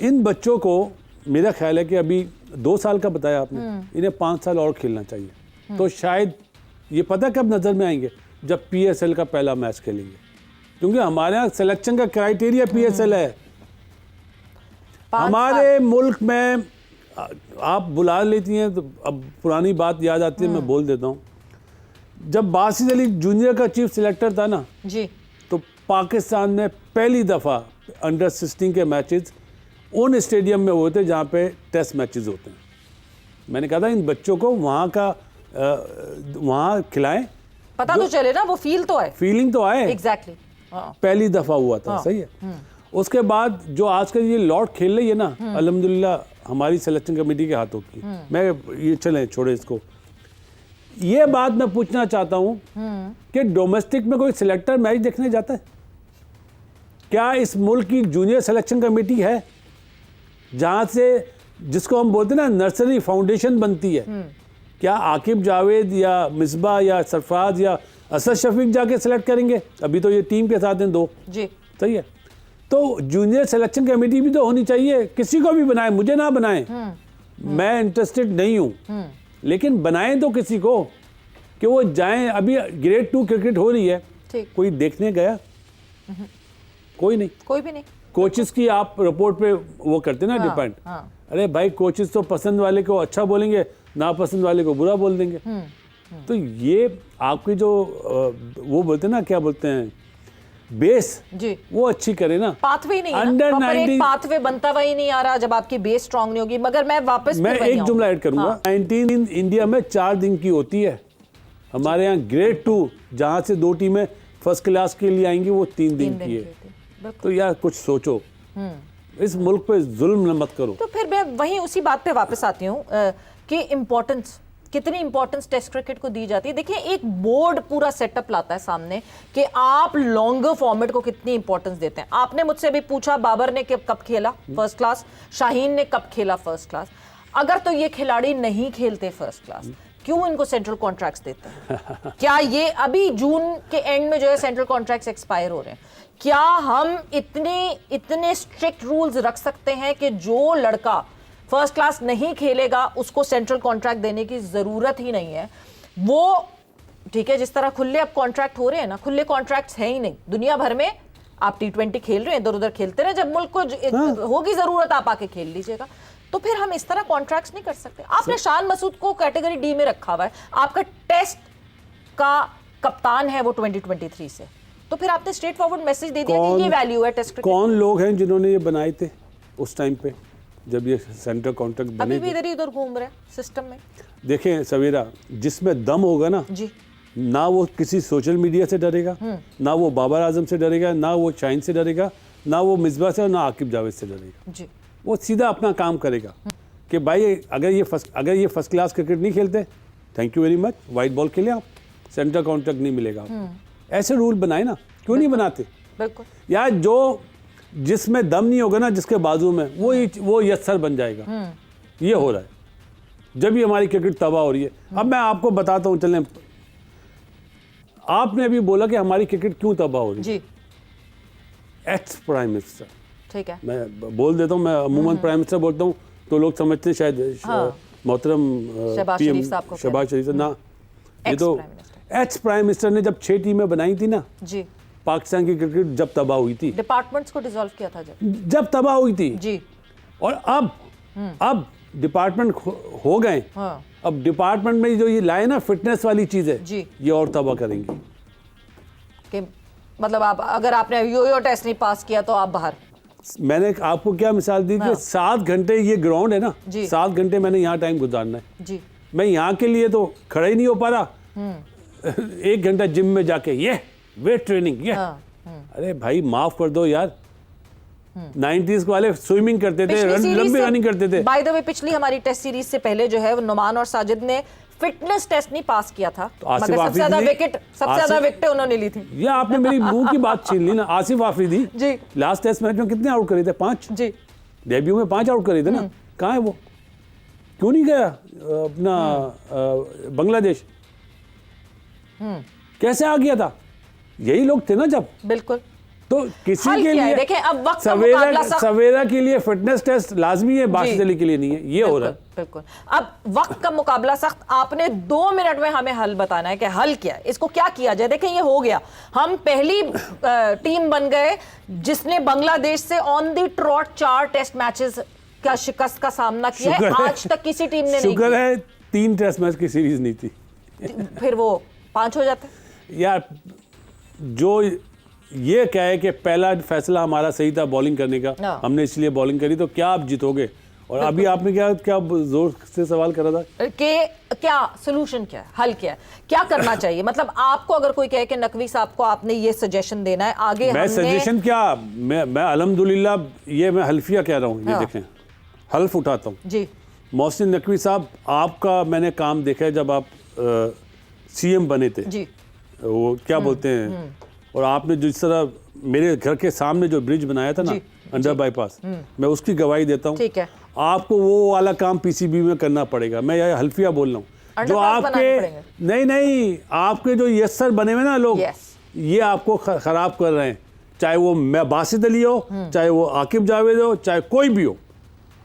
B: इन बच्चों को मेरा ख्याल है कि अभी 2 साल का बताया आपने, इन्हें 5 साल और खेलना चाहिए। तो शायद ये पता कब नज़र में आएंगे, जब PSL का पहला मैच खेलेंगे, क्योंकि हमारे यहाँ सिलेक्शन का क्राइटेरिया PSL है। हमारे मुल्क में आप बुला लेती हैं तो अब पुरानी बात याद आती है, मैं बोल देता हूँ। जब बासित अली जूनियर का चीफ सिलेक्टर था ना
A: जी,
B: तो पाकिस्तान में पहली दफ़ा अंडर 16 के मैचेस उन स्टेडियम में हुए थे जहाँ पे टेस्ट मैचेस होते हैं। मैंने कहा था इन बच्चों को वहाँ खिलाएं,
A: पता तो चले ना, वो फील तो आए,
B: फीलिंग तो आए।
A: एग्जैक्टली।
B: पहली दफ़ा हुआ था, सही है। उसके बाद जो आजकल ये लॉर्ड खेल रही है ना, अल्हम्दुलिल्लाह हमारी सिलेक्शन कमेटी के हाथों की, मैं ये चलें छोड़े इसको। ये बात मैं पूछना चाहता हूँ कि डोमेस्टिक में कोई सिलेक्टर मैच देखने जाता है क्या? इस मुल्क की जूनियर सिलेक्शन कमेटी है जहाँ से, जिसको हम बोलते हैं ना नर्सरी फाउंडेशन बनती है, क्या आकिब जावेद या मिसबा या सरफराज या असद शफीक जाके सिलेक्ट करेंगे? अभी तो ये टीम के साथ हैं 2 जी, सही है। तो जूनियर सिलेक्शन कमेटी भी तो होनी चाहिए, किसी को भी बनाए, मुझे ना बनाए, मैं इंटरेस्टेड नहीं हूँ, लेकिन बनाएं तो किसी को कि वो जाएं। अभी ग्रेड 2 क्रिकेट हो रही है, कोई देखने गया? कोई नहीं, कोई भी नहीं। कोचेस की आप रिपोर्ट पे वो करते ना डिपेंड। अरे भाई कोचेस तो पसंद वाले को अच्छा बोलेंगे, नापसंद वाले को बुरा बोल देंगे। तो ये आपकी जो वो बोलते हैं ना, क्या बोलते हैं, बेस जी, वो अच्छी करे ना। पाथवे नहीं, अंडर 19
A: पाथवे बनता हुआ ही नहीं आ रहा जब आपकी बेस स्ट्रांग नहीं होगी। मगर मैं
B: एक जुमला ऐड करूंगा। 19 इंडिया में 4 दिन की होती है, हमारे यहाँ ग्रेड 2 जहाँ से 2 टीमें फर्स्ट क्लास के लिए आएंगी वो 3 दिन की है। तो यार कुछ सोचो, इस मुल्क पे जुल्म मत करो।
A: तो फिर मैं वहीं उसी बात पे वापस आती हूँ कि इम्पोर्टेंस, कितनी इंपॉर्टेंस टेस्ट क्रिकेट को दी जाती है। देखिए एक बोर्ड पूरा सेटअप लाता है सामने कि आप लॉन्गर फॉर्मेट को कितनी इंपॉर्टेंस देते हैं। आपने मुझसे भी पूछा बाबर ने कब खेला फर्स्ट क्लास, शाहीन ने कब खेला फर्स्ट क्लास। अगर तो ये खिलाड़ी नहीं खेलते फर्स्ट क्लास, क्यों इनको सेंट्रल कॉन्ट्रैक्ट्स देते हैं? क्या ये अभी जून के एंड में जो है सेंट्रल कॉन्ट्रैक्ट्स एक्सपायर हो रहे हैं, क्या हम इतने स्ट्रिक्ट रूल्स रख सकते हैं कि जो लड़का फर्स्ट क्लास नहीं खेलेगा उसको सेंट्रल कॉन्ट्रैक्ट देने की जरूरत ही नहीं है? वो ठीक है, जिस तरह खुले अब कॉन्ट्रैक्ट हो रहे हैं ना, खुले कॉन्ट्रैक्ट्स है ही नहीं दुनिया भर में। आप T20 खेल रहे हैं, इधर उधर खेलते रहे, जब मुल्क को होगी जरूरत आप आके खेल लीजिएगा। तो फिर हम इस तरह कॉन्ट्रैक्ट्स नहीं कर सकते। आपने शान मसूद को कैटेगरी डी में रखा हुआ है, आपका टेस्ट का कप्तान है वो 2023 से, तो फिर आपने स्ट्रेट फॉरवर्ड मैसेज दे दिया कि ये वैल्यू है टेस्ट क्रिकेट।
B: कौन लोग हैं जिन्होंने ये बनाए थे उस टाइम पे जब ये सेंट्रल कॉन्ट्रैक्ट बने?
A: अभी भी इधर ही उधर घूम रहे सिस्टम में।
B: देखें सवेरा, जिसमें दम होगा ना जी, ना वो किसी सोशल मीडिया से डरेगा, ना वो बाबर आजम से डरेगा, ना वो शाहीन से डरेगा, ना वो मिसबा से, ना आकिब जावेद से डरेगा जी। वो सीधा अपना काम करेगा कि भाई अगर ये फर्स्ट क्लास क्रिकेट नहीं खेलते, thank you very much, white ball खेलें आप, सेंट्रल कॉन्ट्रैक्ट नहीं मिलेगा। ऐसे रूल बनाए ना, क्यों नहीं बनाते? बिल्कुल यार, जो जिसमें दम नहीं होगा ना, जिसके बाजू में, वो यस्सर बन जाएगा। ये हो रहा है जब भी हमारी क्रिकेट तबाह हो रही है। अब मैं आपको बताता हूँ, चलें, आपने अभी बोला कि हमारी क्रिकेट क्यों तबाह हो रही है जी। एक्स प्राइम मिनिस्टर, ठीक है, मैं बोल देता हूँ, मैं अमूमन प्राइम मिनिस्टर बोलता हूँ तो लोग समझते हैं शायद मोहतरम शहबाज शरीफ ना, ये तो एक्स प्राइम मिनिस्टर ने जब 6 टीमें बनाई थी ना जी, पाकिस्तान की क्रिकेट जब तबाह हुई थी,
A: डिपार्टमेंट्स को डिसॉल्व किया था
B: जब तबाह हुई थी जी। और अब डिपार्टमेंट हो गए, अब डिपार्टमेंट में जो ये लाए ना फिटनेस वाली चीज है जी, ये और तबाह करेंगी।
A: कि मतलब आप अगर आपने यो टेस्ट नहीं पास किया तो आप बाहर।
B: मैंने आपको क्या मिसाल दी कि 7 घंटे ये ग्राउंड है ना, 7 घंटे मैंने यहाँ टाइम गुजारना है जी। मैं यहाँ के लिए तो खड़ा ही नहीं हो पा रहा। 1 घंटा जिम में जाके ये वेट ट्रेनिंग ये अरे भाई माफ कर दो यार, 90s वाले स्विमिंग करते थे, लंबी रनिंग करते थे।
A: बाय द वे पिछली हमारी टेस्ट सीरीज से पहले जो है नुमान और साजिद ने फिटनेस टेस्ट नहीं पास किया था,
B: तो आसिफ
A: मगर सबसे ज्यादा
B: आफरीदी-
A: विकेट उन्होंने ली थी।
B: ये आपने मेरी मुंह की बात छीन ली ना। आसिफ आफरीदी
A: जी
B: लास्ट टेस्ट मैच में कितने आउट करे थे? 5।
A: जी
B: डेब्यू में 5 आउट करे थे ना। कहाँ है वो? क्यों नहीं गया अपना बांग्लादेश? कैसे आ गया था? यही लोग थे ना जब।
A: बिल्कुल।
B: तो किसी
A: हल
B: के
A: क्या है?
B: लिए
A: देखें, अब वक्त का मुकाबला सख्त-
B: सवेरा के लिए फिटनेस टेस्ट लाजमी है, बासित अली के लिए नहीं है। ये हो रहा है।
A: बिल्कुल। अब वक्त का मुकाबला सख्त, आपने 2 मिनट में हमें हल बताना है कि हल क्या है, इसको क्या किया जाए। देखें, ये हो गया, हम पहली टीम बन गए जिसने बांग्लादेश से on the trot 4 test matches का शिकस्त का सामना किया है। आज तक किसी टीम ने नहीं
B: शुक्र है 3 टेस्ट मैच की सीरीज नहीं थी,
A: फिर वो 5 हो जाते।
B: यार जो ये क्या है कि पहला फैसला हमारा सही था बॉलिंग करने का, हमने इसलिए बॉलिंग करी, तो क्या आप जीतोगे? और अभी आपने क्या क्या जोर से सवाल करा था
A: कि क्या सोल्यूशन क्या है, हल क्या है, क्या करना चाहिए? मतलब आपको अगर कोई कहे कि नकवी साहब को आपने ये सजेशन देना है आगे,
B: मैं सजेशन क्या, मैं अल्हम्दुलिल्लाह ये मैं हल्फिया कह रहा हूँ। ये देखें, हल्फ उठाता हूँ
A: जी।
B: मोहसिन नकवी साहब, आपका मैंने काम देखा है जब आप सीएम बने थे
A: जी।
B: वो क्या बोलते हैं, और आपने जिस तरह मेरे घर के सामने जो ब्रिज बनाया था ना अंडर बाईपास, मैं उसकी गवाही देता हूँ।
A: ठीक है।
B: आपको वो वाला काम पीसीबी में करना पड़ेगा। मैं ये हल्फिया बोल रहा हूँ। जो आपके नहीं आपके जो यस्सर बने हुए ना लोग, ये आपको खराब कर रहे हैं। चाहे वो मैं बासित अली हो, चाहे वो आकिब जावेद हो, चाहे कोई भी हो,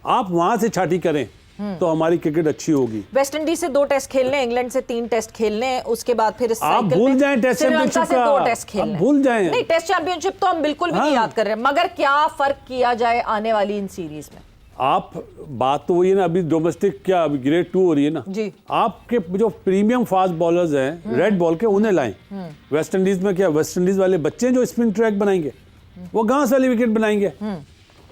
B: आप वहां से छाटी करें तो हमारी क्रिकेट अच्छी होगी।
A: वेस्ट इंडीज से 2 टेस्ट खेलने, इंग्लैंड से 3 टेस्ट खेलने, उसके बाद फिर
B: आप भूल जाएं टेस्ट चैंपियनशिप
A: से 2 टेस्ट खेलने,
B: भूल जाएं।
A: नहीं, टेस्ट चैंपियनशिप तो हम बिल्कुल भी नहीं याद कर रहे हैं, मगर क्या फर्क किया जाए आने वाली इन सीरीज में?
B: आप बात तो वही है ना, अभी डोमेस्टिक क्या अभी ग्रेड 2 हो रही है ना
A: जी।
B: आपके जो प्रीमियम फास्ट बॉलर्स हैं रेड बॉल के, उन्हें लाएं। वेस्ट इंडीज में क्या, वेस्ट इंडीज वाले बच्चे जो स्पिन ट्रैक बनाएंगे वो घास वाली विकेट बनाएंगे,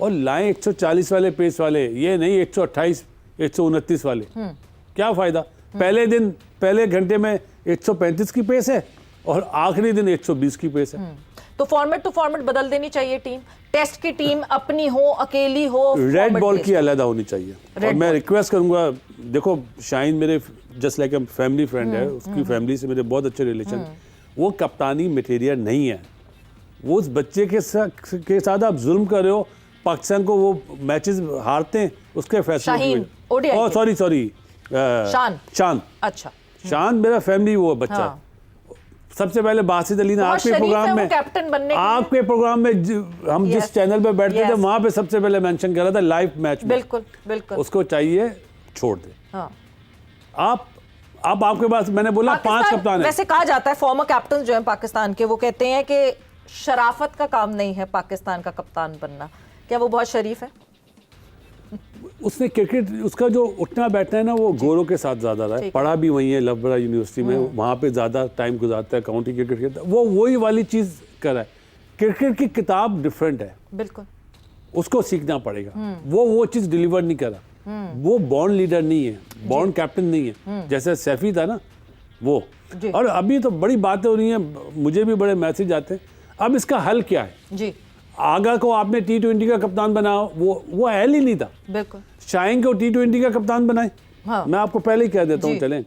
B: और लाएं 140 वाले पेस वाले, ये नहीं 128 129 वाले। क्या फायदा? पहले घंटे में 135 की पेस है और आखिरी दिन 120 की पेस है।
A: तो फॉर्मेट टू फॉर्मेट बदल देनी चाहिए टीम, टेस्ट की टीम अपनी हो, अकेली हो,
B: रेड बॉल की अलग होनी चाहिए। और मैं रिक्वेस्ट करूंगा, देखो शाहीन मेरे just like a family friend है, उसकी फैमिली से मेरे बहुत अच्छे रिलेशन, वो कप्तानी मटेरियल नहीं है। वो उस बच्चे के साथ आप जुल्म कर रहे हो। पाकिस्तान को वो मैचेस हारते हैं उसके फैसले, सॉरी शान,
A: अच्छा
B: शान मेरा फैमिली वो बच्चा। सबसे पहले बासित अली ने आपके प्रोग्राम में,
A: कैप्टन बनने
B: आपके प्रोग्राम में हम जिस चैनल पे बैठते थे वहां पे सबसे पहले मेंशन करा था लाइव मैच में।
A: बिल्कुल बिल्कुल।
B: उसको चाहिए छोड़ दे। आप अब आपके पास मैंने बोला 5 कप्तान है।
A: वैसे कहा जाता है फॉर्मर कैप्टन जो है पाकिस्तान के, वो कहते हैं कि शराफत का काम नहीं है पाकिस्तान का कप्तान बनना। क्या वो बहुत शरीफ है?
B: उसने क्रिकेट, उसका जो उठना बैठना है ना वो गोरों के साथ ज्यादा रहा है। पढ़ा भी वहीं है लवबरा यूनिवर्सिटी में, वहाँ पे ज्यादा टाइम गुजारता है, काउंटी क्रिकेट खेलता है। वो वही वाली चीज कर रहा है। क्रिकेट की किताब डिफरेंट है,
A: बिल्कुल,
B: उसको सीखना पड़ेगा। वो चीज डिलीवर नहीं करा। वो बॉर्न लीडर नहीं है, बॉर्न कैप्टन नहीं है, जैसे सैफी था ना वो। और अभी तो बड़ी बातें हो रही हैं, मुझे भी बड़े मैसेज आते हैं। अब इसका हल क्या है
A: जी?
B: आगा को आपने T20 का कप्तान बनाया, वो अहल ही नहीं था।
A: बिल्कुल।
B: शाहीन को T20 का कप्तान बनाए।
A: हाँ।
B: मैं आपको पहले ही कह देता हूँ, चलें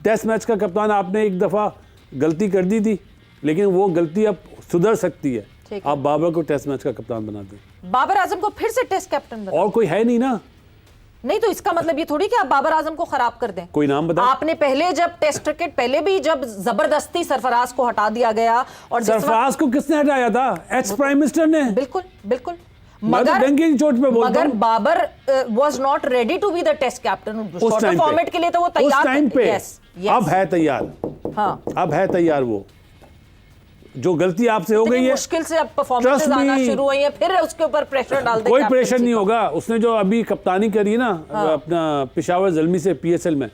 B: टेस्ट मैच का कप्तान आपने एक दफा गलती कर दी थी, लेकिन वो गलती अब सुधर सकती है। आप बाबर को टेस्ट मैच का कप्तान बना दें।
A: बाबर आजम को फिर से टेस्ट कैप्टन बना?
B: और कोई है नहीं ना।
A: नहीं, तो इसका मतलब ये थोड़ी कि आप बाबर आजम को खराब कर दें।
B: कोई नाम बताओ।
A: आपने पहले जब टेस्ट क्रिकेट, पहले भी जब जबरदस्ती सरफराज को हटा दिया गया, और
B: सरफराज को किसने हटाया था? एक्स प्राइम मिनिस्टर ने।
A: बिल्कुल बिल्कुल।
B: मगर
A: Babar was not ready to be the test captain. Shorter format के लिए तो वो तैयार
B: उस टाइम पे।
A: yes.
B: अब है तैयार।
A: हाँ,
B: अब है तैयार। वो जो गलती आपसे हो गई है,
A: मुश्किल से अब परफॉर्मेंसेस आना शुरू हुई है, फिर उसके ऊपर प्रेशर डाल दें।
B: कोई प्रेशर नहीं होगा। उसने जो अभी कप्तानी करी है ना, अपना पेशावर ज़ल्मी से PSL में,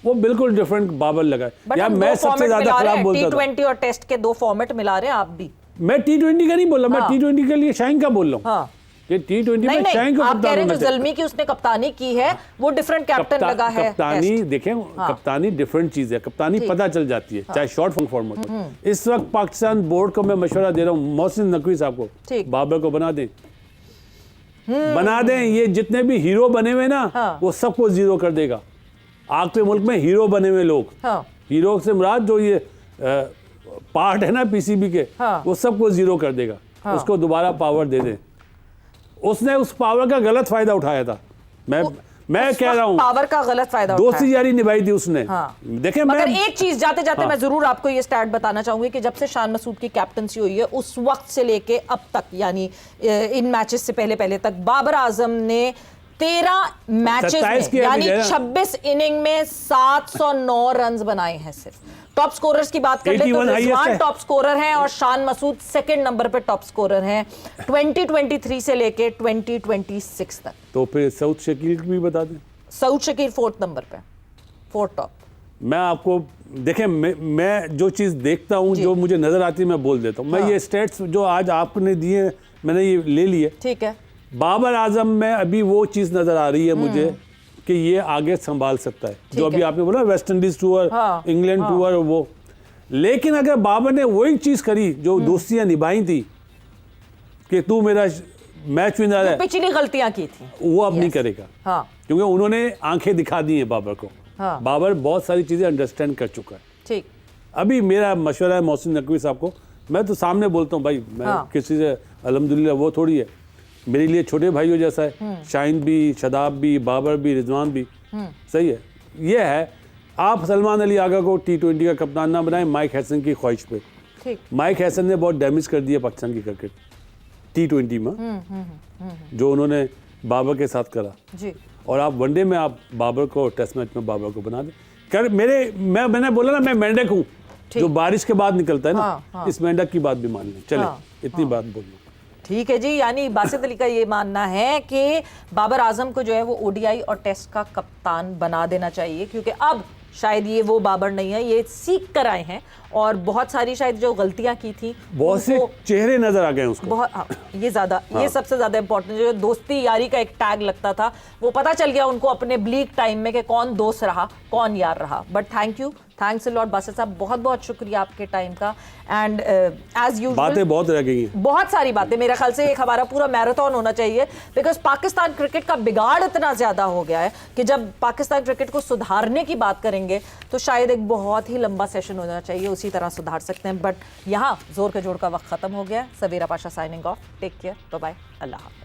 B: वो बिल्कुल डिफरेंट बाबर लगा है। यार मैं सबसे ज्यादा खराब बोलता था।
A: T20 और टेस्ट के 2 फॉर्मेट मिला रहे हैं आप भी।
B: मैं T20 का नहीं बोल रहा, मैं T20 के लिए शाहीन का बोल रहा हूँ। ये T20 में शाहीन को
A: आप कह रहे हैं जो ज़ल्मी की उसने कप्तानी की है वो डिफरेंट कैप्टन लगा है।
B: कप्तानी देखें, कप्तानी डिफरेंट चीज है। कप्तानी पता चल जाती है, चाहे शॉर्ट फॉर्मेट हो। इस वक्त पाकिस्तान बोर्ड को मैं मशवरा दे रहा हूँ, मोहसिन नकवी साहब को, बाबर को बना दें। बना दें। ये जितने भी हीरो बने हुए ना, वो सबको 0 कर देगा। आपके मुल्क में हीरो बने हुए लोग,
A: हाँ,
B: हीरो से मुराद जो ये पार्ट है ना पीसीबी के,
A: हाँ,
B: वो सबको जीरो कर देगा,
A: हाँ,
B: उसको दोबारा पावर दे दे। उसने उस पावर का गलत फायदा उठाया था। मैं कह रहा हूँ
A: पावर का गलत फायदा
B: दोस्ती यारी निभाई थी उसने।
A: हाँ।
B: देखें,
A: मगर
B: मैं
A: एक चीज जाते जाते
B: हाँ।
A: मैं जरूर आपको ये स्टैट बताना चाहूंगी कि जब से शान मसूद की कैप्टनसी हुई है उस वक्त से लेके अब तक, यानी इन मैचेस से पहले तक बाबर आजम ने 13 मैचेस में यानी 26 इनिंग में 709 रन बनाए हैं। सिर्फ टॉप स्कोरर्स की बात कर ले तो रिजवान टॉप स्कोरर हैं और शान मसूद सेकंड नंबर पे टॉप स्कोरर हैं 2023 से लेके 2026 तक।
B: तो फिर सऊद शकील भी बता दें।
A: सऊद शकील 4th नंबर पे, 4th टॉप।
B: मैं आपको देखें, मैं जो चीज़ देखता हूँ, जो मुझे नजर आती है, मैं बोल देता हूँ। मैं ये स्टेट्स जो आज आपने दिए मैंने ये ले लिए।
A: ठीक है।
B: बाबर आजम में अभी वो चीज़ नजर आ रही है मुझे कि ये आगे संभाल सकता है, जो अभी आपने बोला West Indies tour, England tour, वो। लेकिन अगर बाबर ने वही चीज़ करी जो दोस्तियां निभाई थी कि तू मेरा मैच विनर है,
A: पिछली गलतियां की थी,
B: वो अब नहीं करेगा।
A: हाँ।
B: क्योंकि उन्होंने आंखें दिखा दी हैं बाबर को।
A: हाँ।
B: बाबर बहुत सारी चीज़ें अंडरस्टैंड कर चुका है।
A: ठीक।
B: अभी मेरा मशवरा है मोहसिन नकवी साहब को, मैं तो सामने बोलता हूँ भाई, मैं किसी से अल्हम्दुलिल्लाह वो थोड़ी है, मेरे लिए छोटे भाइयों जैसा है। शाहीन भी, शदाब भी, बाबर भी, रिजवान भी, सही है। ये है, आप सलमान अली आगा को T20 का कप्तान ना बनाएं माइक हैसन की ख्वाहिश पे।
A: ठीक।
B: माइक हैसन ने बहुत डैमेज कर दिया पाकिस्तान की क्रिकेट T20 में, जो उन्होंने बाबर के साथ करा
A: जी।
B: और आप वनडे में आप बाबर को, टेस्ट मैच में बाबर को बना दें। कर मैंने बोला ना, मैं मेंढक हूँ जो बारिश के बाद निकलता है ना। इस मेंढक की बात भी मान लें, चले इतनी बात बोलना।
A: ठीक है जी, यानी बासित अली का ये मानना है कि बाबर आजम को जो है वो ओडीआई और टेस्ट का कप्तान बना देना चाहिए, क्योंकि अब शायद ये वो बाबर नहीं है, ये सीख कर आए हैं और बहुत सारी शायद जो गलतियां की थी,
B: बहुत से चेहरे नजर आ गए उसको।
A: बहुत ये ज्यादा, ये सबसे ज्यादा इंपॉर्टेंट, जो दोस्ती यारी का एक टैग लगता था वो पता चल गया उनको अपने ब्लीक टाइम में कि कौन दोस्त रहा कौन यार रहा। But thanks a lot Basit साहब, बहुत बहुत शुक्रिया आपके टाइम का। एंड एज यूजुअल
B: बातें बहुत रह गई हैं,
A: बहुत सारी बातें। मेरे ख्याल से एक हमारा पूरा मैराथन होना चाहिए, बिकॉज पाकिस्तान क्रिकेट का बिगाड़ इतना ज्यादा हो गया है कि जब पाकिस्तान क्रिकेट को सुधारने की बात करेंगे तो शायद एक बहुत ही लंबा सेशन होना चाहिए, उसी तरह सुधार सकते हैं। बट यहाँ जोर के जोड़ का वक्त खत्म हो गया है। Savera Pasha signing off. Take care, bye bye, अल्लाह हाफ़िज़।